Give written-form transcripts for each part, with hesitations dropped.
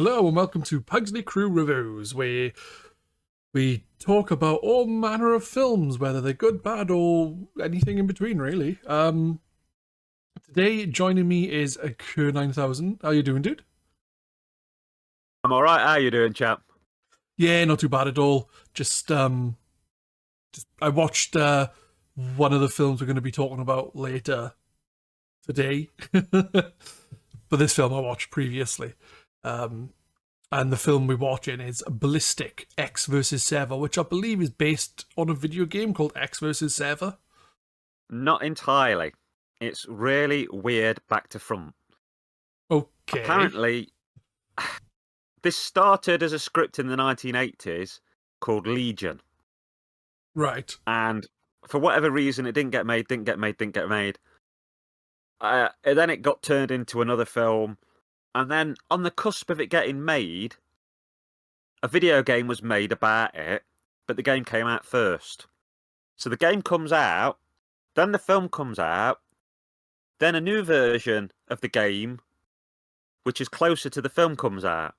Hello and welcome to Pugsley Crew Reviews, where we talk about all manner of films, whether they're good, bad, or anything in between, really. Today, joining me is Kerr9000. How you doing, dude? I'm alright, how you doing, chap? Yeah, not too bad at all. I watched one of the films we're going to be talking about later today. But this film I watched previously. And the film we're watching is Ballistic Ecks Vs Sever, which I believe is based on a video game called Ecks vs Sever. Not entirely. It's really weird back to front. Okay. Apparently, this started as a script in the 1980s called Legion. Right. And for whatever reason, it didn't get made. And then it got turned into another film. And then on the cusp of it getting made, a video game was made about it, but the game came out first. So the game comes out, then the film comes out, then a new version of the game, which is closer to the film, comes out.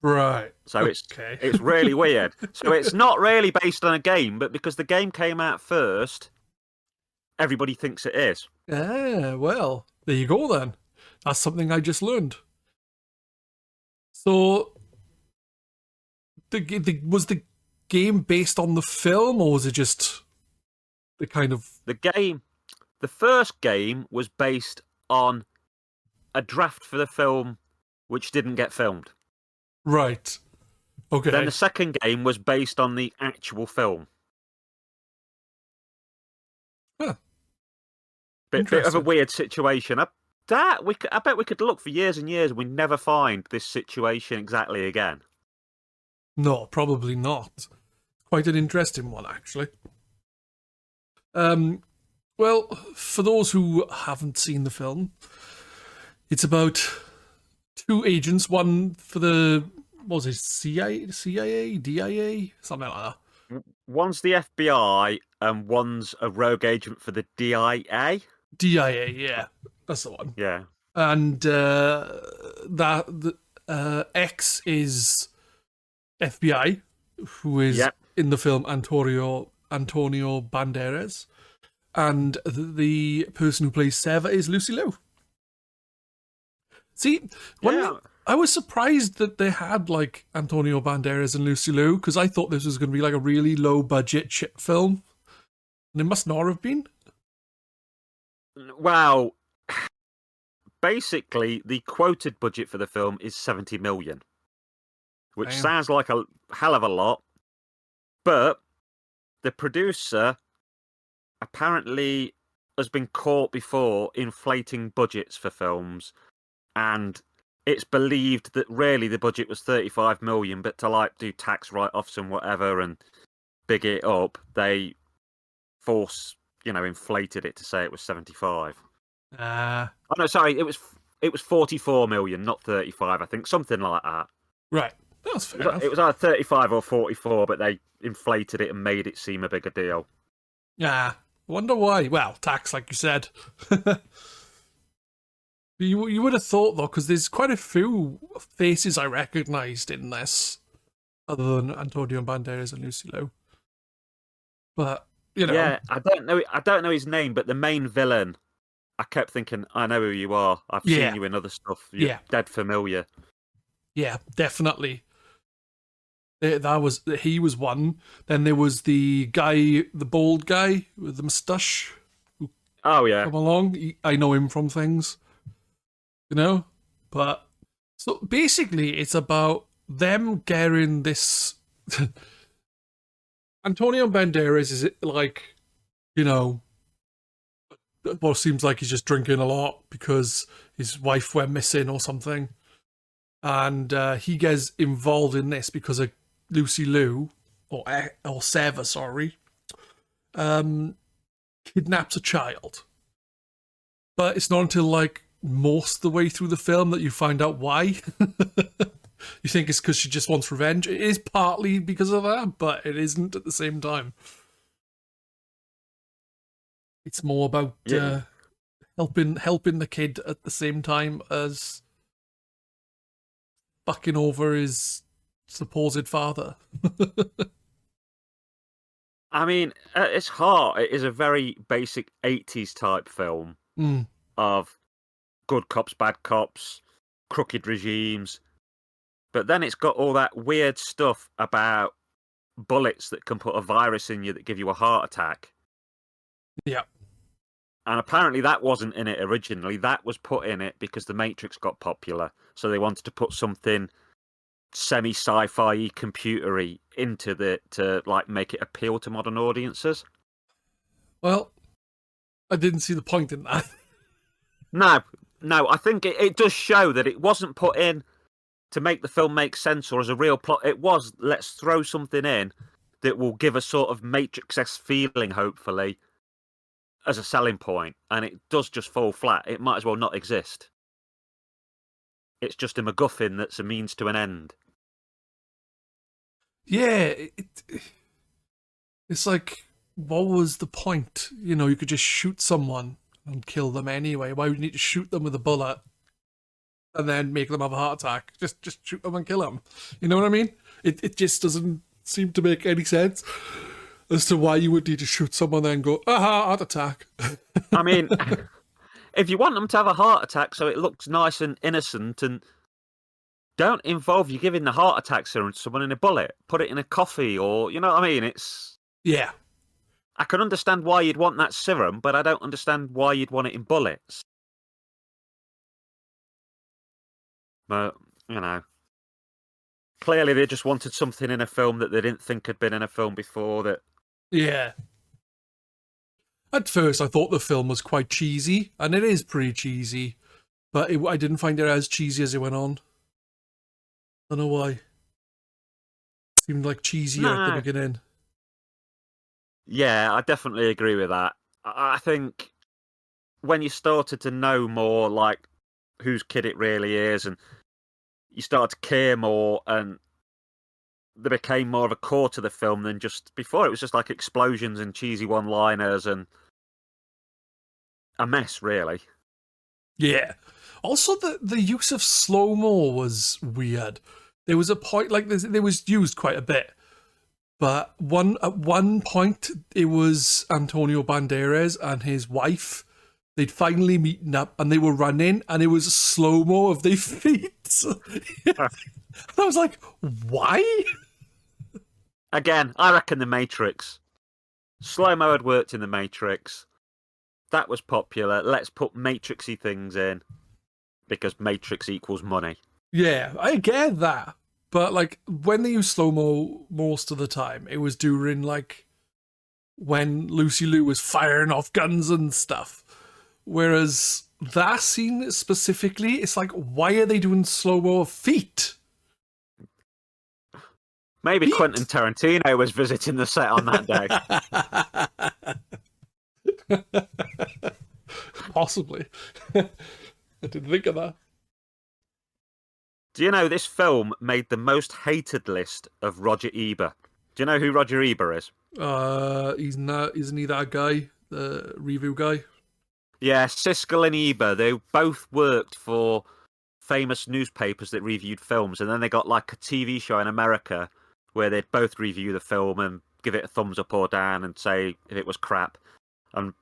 Right. So okay. it's really weird. So it's not really based on a game, but because the game came out first, everybody thinks it is. Ah, well, there you go then. That's something I just learned. So, was the game based on the film, or was it just the kind of... The first game was based on a draft for the film which didn't get filmed. Right. Okay. Then the second game was based on the actual film. Huh. Bit of a weird situation. I bet we could look for years and years and we never find this situation exactly again. No, probably not. Quite an interesting one, actually. Well, for those who haven't seen the film, it's about two agents, one for the, what was it, CIA, DIA, something like that. One's the FBI and one's a rogue agent for the DIA. DIA, yeah, that's the one. Yeah. And X is FBI, who is in the film Antonio Banderas, and the person who plays Sever is Lucy Liu. See, I was surprised that they had like Antonio Banderas and Lucy Liu, because I thought this was going to be like a really low budget shit film, and it must not have been. Well, basically, the quoted budget for the film is 70 million, which sounds like a hell of a lot, but the producer apparently has been caught before inflating budgets for films, and it's believed that really the budget was 35 million, but to like do tax write-offs and whatever and big it up, they inflated it to say it was 75. Oh no, sorry, it was 44 million, not 35, I think, something like that. Right, that's fair enough. It was either 35 or 44, but they inflated it and made it seem a bigger deal. Yeah, wonder why. Well, tax, like you said. You would have thought, though, because there's quite a few faces I recognised in this, other than Antonio Banderas and Lucy Liu. But, you know... Yeah, I don't know his name, but the main villain, I kept thinking, I know who you are. I've seen you in other stuff. You're dead familiar. Yeah, definitely. He was one. Then there was the bald guy with the moustache. Oh, yeah. Come along. I know him from things. You know? But, so basically, it's about them getting this... Antonio Banderas is like, well, seems like he's just drinking a lot because his wife went missing or something. And he gets involved in this because of Lucy Liu, or Sever, sorry, kidnaps a child. But it's not until like most of the way through the film that you find out why. You think it's because she just wants revenge. It is partly because of that, but it isn't at the same time. It's more about helping the kid at the same time as bucking over his supposed father. I mean, at its heart, it is a very basic 80s type film of good cops, bad cops, crooked regimes. But then it's got all that weird stuff about bullets that can put a virus in you that give you a heart attack. Yeah. And apparently that wasn't in it originally. That was put in it because The Matrix got popular. So they wanted to put something semi-sci-fi computery into to like make it appeal to modern audiences. Well, I didn't see the point in that. No, I think it does show that it wasn't put in to make the film make sense or as a real plot. It was, let's throw something in that will give a sort of Matrix-esque feeling, hopefully, as a selling point. And it does just fall flat. It might as well not exist. It's just a MacGuffin that's a means to an end. Yeah, it's like, what was the point? You know, you could just shoot someone and kill them anyway. Why would you need to shoot them with a bullet and then make them have a heart attack? Just shoot them and kill them. You know what I mean? It just doesn't seem to make any sense as to why you would need to shoot someone and then go, aha, heart attack. I mean, if you want them to have a heart attack so it looks nice and innocent, and don't involve you giving the heart attack serum to someone in a bullet. Put it in a coffee, or, you know what I mean? It's... Yeah. I can understand why you'd want that serum, but I don't understand why you'd want it in bullets. But, you know, clearly they just wanted something in a film that they didn't think had been in a film before. That... Yeah. At first, I thought the film was quite cheesy, and it is pretty cheesy, but I didn't find it as cheesy as it went on. I don't know why. It seemed like cheesier at the beginning. Yeah, I definitely agree with that. I think when you started to know more, like, whose kid it really is, and you started to care more, and there became more of a core to the film than just before. It was just like explosions and cheesy one-liners and a mess, really. Yeah. Also, the use of slow-mo was weird. There was a point, like, there was used quite a bit. But at one point, it was Antonio Banderas and his wife. They'd finally meeting up and they were running, and it was a slow-mo of their feet. And I was like, why? Again, I reckon The Matrix. Slow-mo had worked in The Matrix. That was popular. Let's put Matrixy things in because Matrix equals money. Yeah, I get that. But, like, when they use slow-mo most of the time, it was during, like, when Lucy Liu was firing off guns and stuff. Whereas that scene specifically, it's like, why are they doing slow-mo of feet? Maybe feet? Quentin Tarantino was visiting the set on that day. Possibly. I didn't think of that. Do you know this film made the most hated list of Roger Ebert? Do you know who Roger Ebert is? Isn't he that guy, the review guy? Yeah, Siskel and Ebert. They both worked for famous newspapers that reviewed films, and then they got like a TV show in America where they'd both review the film and give it a thumbs up or down and say if it was crap. And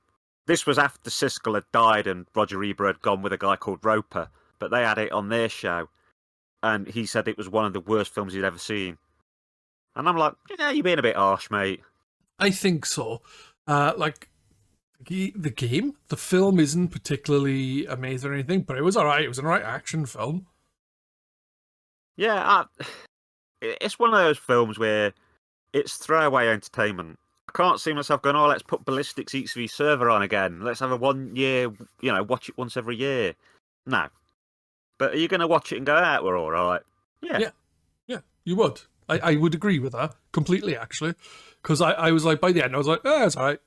this was after Siskel had died and Roger Ebert had gone with a guy called Roper, but they had it on their show. And he said it was one of the worst films he'd ever seen. And I'm like, yeah, you're being a bit harsh, mate. I think so. Like, the film isn't particularly amazing or anything, but it was alright. It was an alright action film. Yeah, it's one of those films where it's throwaway entertainment. I can't see myself going, let's put Ballistic Ecks Vs Sever on again. Let's have a 1 year, watch it once every year. No. But are you going to watch it and go, we're all right? Yeah, you would. I would agree with that completely, actually. Because I was like, by the end, I was like, it's all right.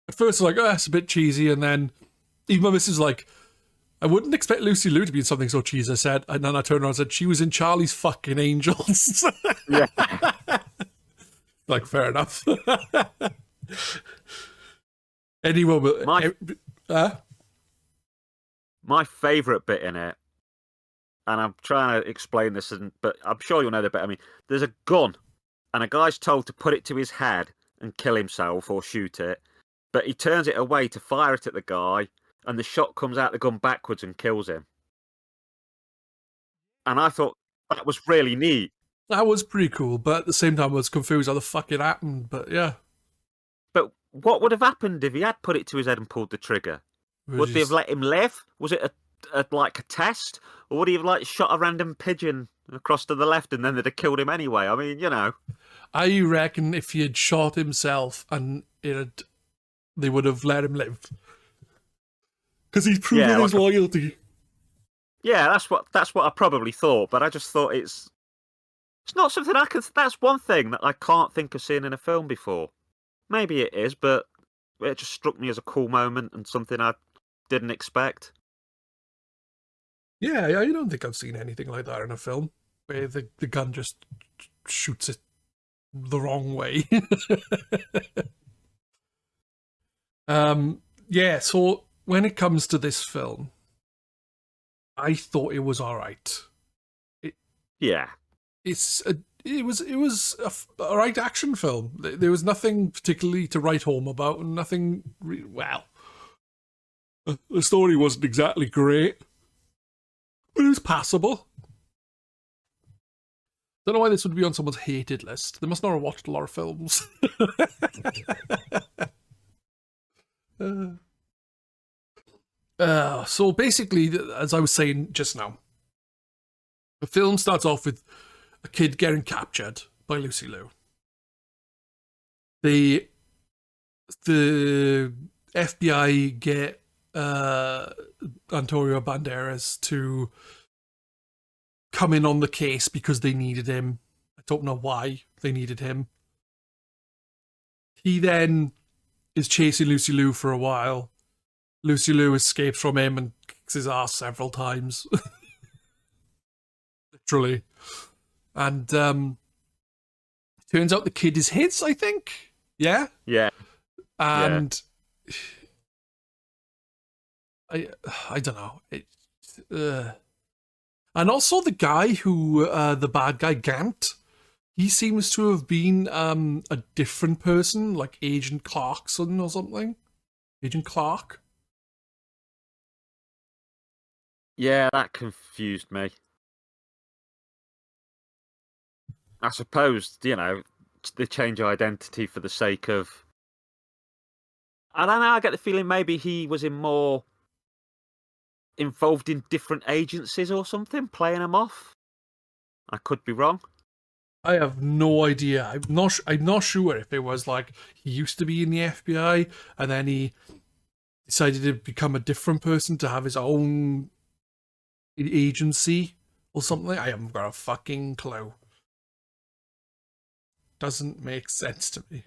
At first, I was like, it's a bit cheesy. And then even my missus was like, I wouldn't expect Lucy Liu to be in something so cheesy, I said. And then I turned around and said, she was in Charlie's fucking Angels. Yeah. Like, fair enough. Anyone my favourite bit in it and I'm trying to explain this, but I'm sure you'll know the better. I mean, there's a gun, and a guy's told to put it to his head and kill himself or shoot it, but he turns it away to fire it at the guy, and the shot comes out the gun backwards and kills him. And I thought that was really neat. That was pretty cool, but at the same time I was confused how the fuck it happened, but yeah. But what would have happened if he had put it to his head and pulled the trigger? Would they have let him live? Was it like a test? Or would he have like shot a random pigeon across to the left and then they'd have killed him anyway? I mean, you know. I reckon if he had shot himself and they would have let him live. Because he's proven his loyalty. Yeah, that's what I probably thought, but I just thought it's not something that's one thing that I can't think of seeing in a film before. Maybe it is, but it just struck me as a cool moment and something I didn't expect. Yeah, I don't think I've seen anything like that in a film, where the gun just shoots it the wrong way. Yeah, so when it comes to this film, I thought it was all right. It was a all right action film. There was nothing particularly to write home about, and nothing well. The story wasn't exactly great, but it was passable. Don't know why this would be on someone's hated list. They must not have watched a lot of films. So basically, as I was saying just now, the film starts off with a kid getting captured by Lucy Liu. The FBI get Antonio Banderas to come in on the case because they needed him. I don't know why they needed him. He then is chasing Lucy Liu for a while. Lucy Liu escapes from him and kicks his ass several times. Literally. And turns out the kid is his, I think. Yeah? Yeah. And I don't know. And also the guy who, the bad guy, Gant, he seems to have been a different person, like Agent Clarkson or something. Agent Clark. Yeah, that confused me. I suppose, they change identity for the sake of... I don't know, I get the feeling maybe he was more involved in different agencies or something, playing them off. I could be wrong. I have no idea. I'm not sure if it was like he used to be in the FBI and then he decided to become a different person to have his own agency or something. I haven't got a fucking clue. Doesn't make sense to me.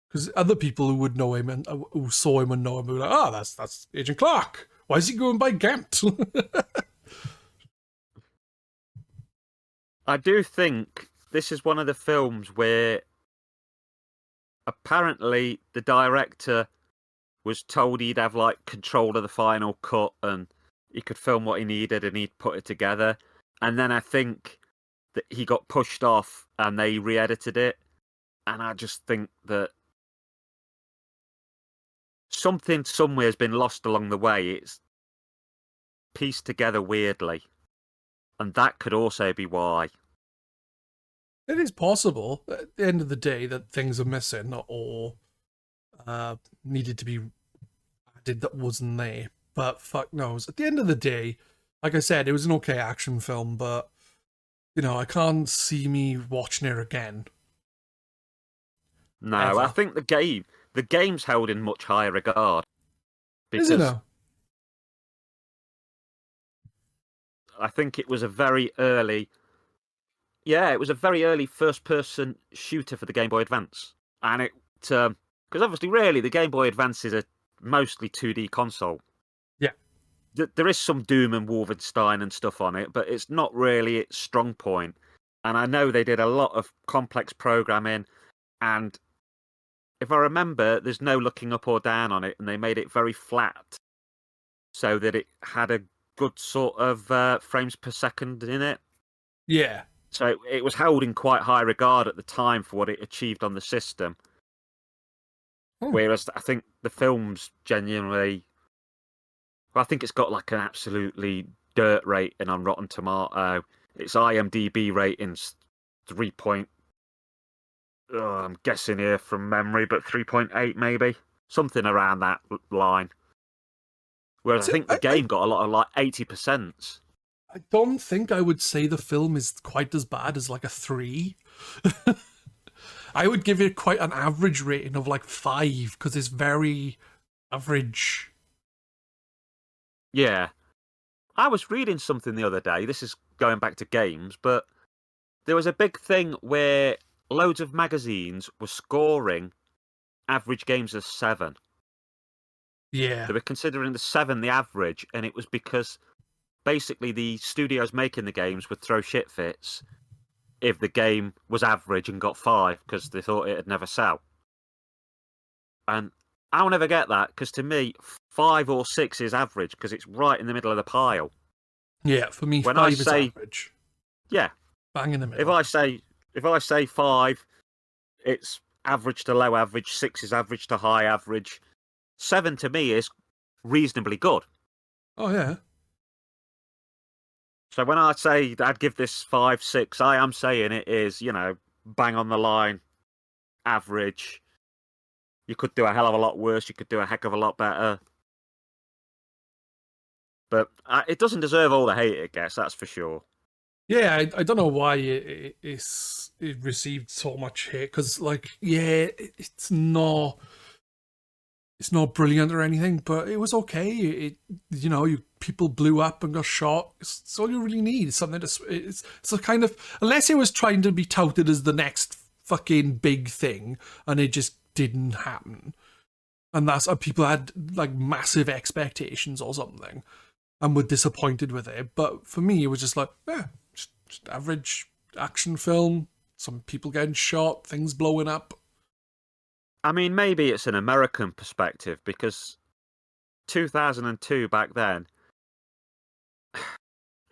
Because other people who would know him and who saw him and know him would be like, oh, that's Agent Clark. Why is he going by Gant? I do think this is one of the films where apparently the director was told he'd have like control of the final cut and he could film what he needed and he'd put it together. And then I think that he got pushed off and they re-edited it. And I just think that something somewhere has been lost along the way. It's pieced together weirdly. And that could also be why. It is possible at the end of the day that things are missing or needed to be added that wasn't there. But fuck knows. At the end of the day, like I said, it was an okay action film, but I can't see me watching it again. No, Ever. I think the game's held in much higher regard. Is it now? I think it was a very early first-person shooter for the Game Boy Advance. And because obviously, really, the Game Boy Advance is a mostly 2D console. Yeah. There is some Doom and Wolfenstein and stuff on it, but it's not really its strong point. And I know they did a lot of complex programming, and if I remember, there's no looking up or down on it, and they made it very flat so that it had a good sort of frames per second in it. Yeah. So it was held in quite high regard at the time for what it achieved on the system. Whereas I think the film's genuinely... Well, I think it's got like an absolutely dirt rating on Rotten Tomato. Its IMDb rating's 3. I'm guessing here from memory, but 3.8 maybe. Something around that line. Whereas I think the game got a lot of like 80%. I don't think I would say the film is quite as bad as like a 3. I would give it quite an average rating of like 5 because it's very average. Yeah. I was reading something the other day. This is going back to games, but there was a big thing where loads of magazines were scoring average games as 7. Yeah. They were considering the 7 the average, and it was because basically the studios making the games would throw shit fits if the game was average and got 5 because they thought it'd never sell. And I'll never get that because to me, 5 or 6 is average because it's right in the middle of the pile. Yeah, for me, when 5 is average. Yeah. Bang in the middle. If I say 5, it's average to low average, 6 is average to high average. 7 to me is reasonably good. Oh, yeah. So when I say I'd give this 5, 6, I am saying it is, bang on the line, average. You could do a hell of a lot worse. You could do a heck of a lot better. But it doesn't deserve all the hate it gets, that's for sure. Yeah, I don't know why it received so much hate because, it's not brilliant or anything, but it was okay. People blew up and got shot. It's all you really need. It's something it's a kind of, unless it was trying to be touted as the next fucking big thing, and it just didn't happen. And people had like massive expectations or something, and were disappointed with it. But for me, it was just like, just average action film. Some people getting shot, things blowing up. I mean, maybe it's an American perspective because 2002 back then,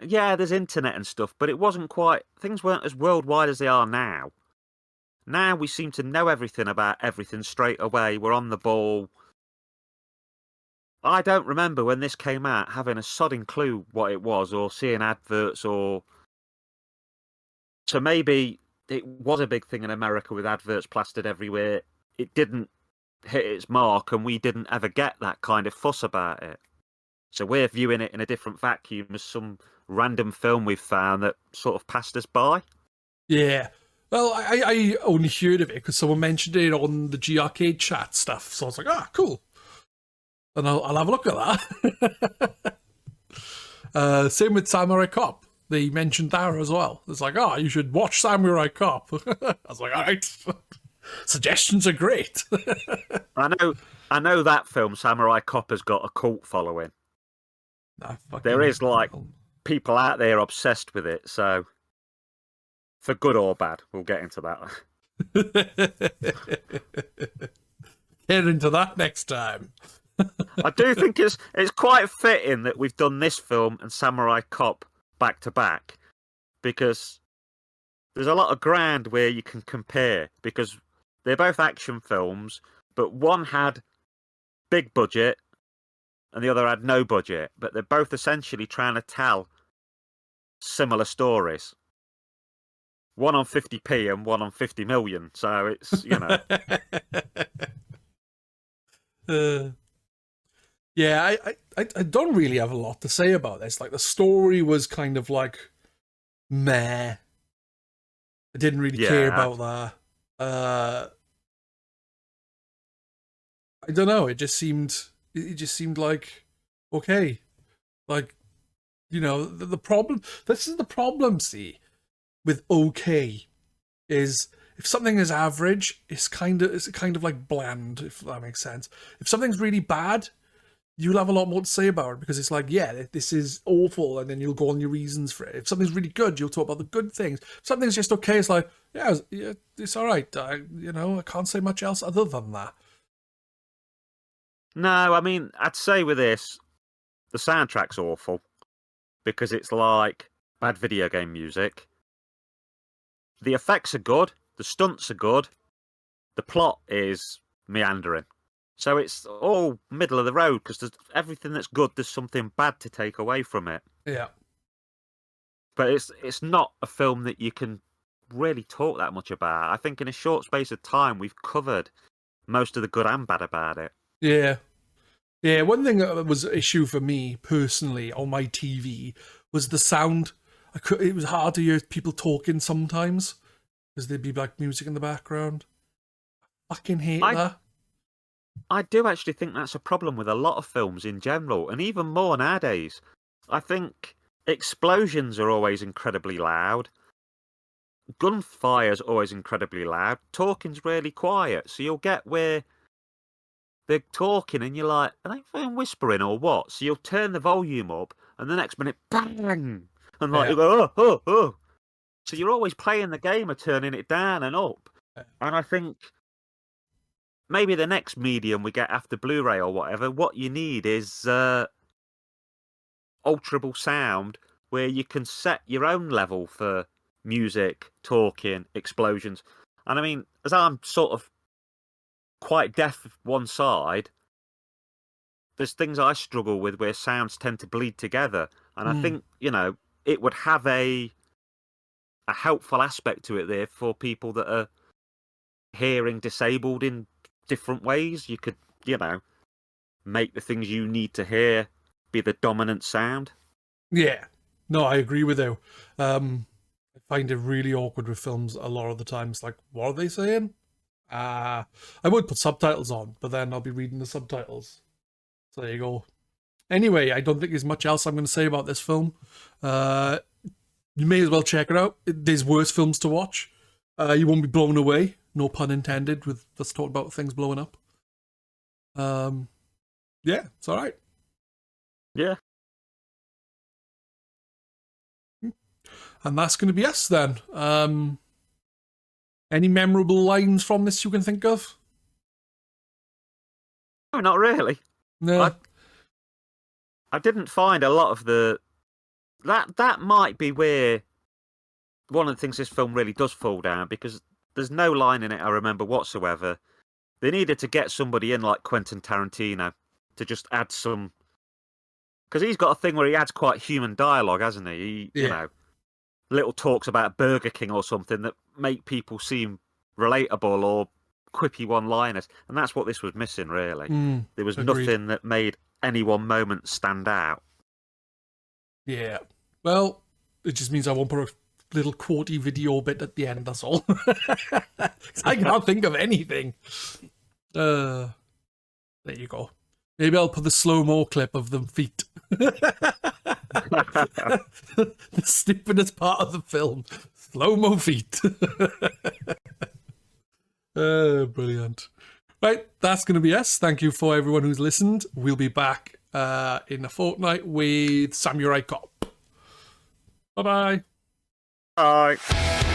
yeah, there's internet and stuff, but things weren't as worldwide as they are now. Now we seem to know everything about everything straight away. We're on the ball. I don't remember when this came out having a sodding clue what it was or seeing adverts or... So maybe it was a big thing in America with adverts plastered everywhere. It didn't hit its mark and we didn't ever get that kind of fuss about it. So we're viewing it in a different vacuum as some random film we've found that sort of passed us by. Yeah. Well, I only heard of it because someone mentioned it on the G Arcade chat stuff. So I was like, cool. And I'll have a look at that. Same with Samurai Cop. They mentioned that as well. It's like, you should watch Samurai Cop. I was like, all right. Suggestions are great. I know that film, Samurai Cop, has got a cult following. There is people out there obsessed with it, so for good or bad, we'll get into that. Get into that next time. I do think it's quite fitting that we've done this film and Samurai Cop back to back because there's a lot of ground where you can compare because they're both action films, but one had big budget and the other had no budget, but they're both essentially trying to tell similar stories. One on 50p and one on 50 million, so it's, Yeah, I don't really have a lot to say about this. Like, the story was kind of like meh. I didn't really care about that. I don't know. It just seemed like okay. Like, the problem. This is the problem. See, with okay, is if something is average, it's kind of like bland. If that makes sense. If something's really bad, you'll have a lot more to say about it because it's like, yeah, this is awful, and then you'll go on your reasons for it. If something's really good, you'll talk about the good things. If something's just okay, it's like, yeah, it's all right. I can't say much else other than that. No, I mean, I'd say with this, the soundtrack's awful. because it's like bad video game music. The effects are good, the stunts are good, the plot is meandering. So it's all middle of the road, because there's everything that's good, there's something bad to take away from it. Yeah. But it's not a film that you can really talk that much about. I think in a short space of time, we've covered most of the good and bad about it. Yeah. Yeah, one thing that was an issue for me personally on my TV was the sound. It was hard to hear people talking sometimes because there'd be like music in the background. I fucking hate that. I do actually think that's a problem with a lot of films in general, and even more nowadays. I think explosions are always incredibly loud. Gunfire's always incredibly loud. Talking's really quiet. So you'll get where they're talking and you're like, are they fucking whispering or what? So you'll turn the volume up and the next minute, bang! And like, you go, oh. So you're always playing the game of turning it down and up. And I think maybe the next medium we get after Blu-ray or whatever, what you need is alterable sound where you can set your own level for music, talking, explosions. And I mean, as I'm sort of quite deaf one side, there's things I struggle with where sounds tend to bleed together. And I think, it would have a helpful aspect to it there for people that are hearing disabled in different ways. You could, make the things you need to hear be the dominant sound. Yeah. No, I agree with you. I find it really awkward with films a lot of the times. Like, what are they saying? I would put subtitles on, but then I'll be reading the subtitles. So there you go. Anyway, I don't think there's much else I'm going to say about this film. You may as well check it out. There's worse films to watch. You won't be blown away. No pun intended with us talking about things blowing up. Yeah, it's all right. Yeah. And that's going to be us then. Any memorable lines from this you can think of? No, not really. No. I didn't find a lot of that might be where one of the things this film really does fall down, because there's no line in it I remember whatsoever. They needed to get somebody in like Quentin Tarantino to just add some, because he's got a thing where he adds quite human dialogue, hasn't he? Little talks about Burger King or something that make people seem relatable or quippy one-liners, and that's what this was missing, really. There was agreed. Nothing that made any one moment stand out. Yeah. Well, it just means I won't put a little quotey video bit at the end, that's all. I can't think of anything. There you go. Maybe I'll put the slow-mo clip of them feet. The stupidest part of the film. Slow-mo feet. Brilliant. Right, that's going to be us. Thank you for everyone who's listened. We'll be back in a fortnight with Samurai Cop. Bye-bye. Bye.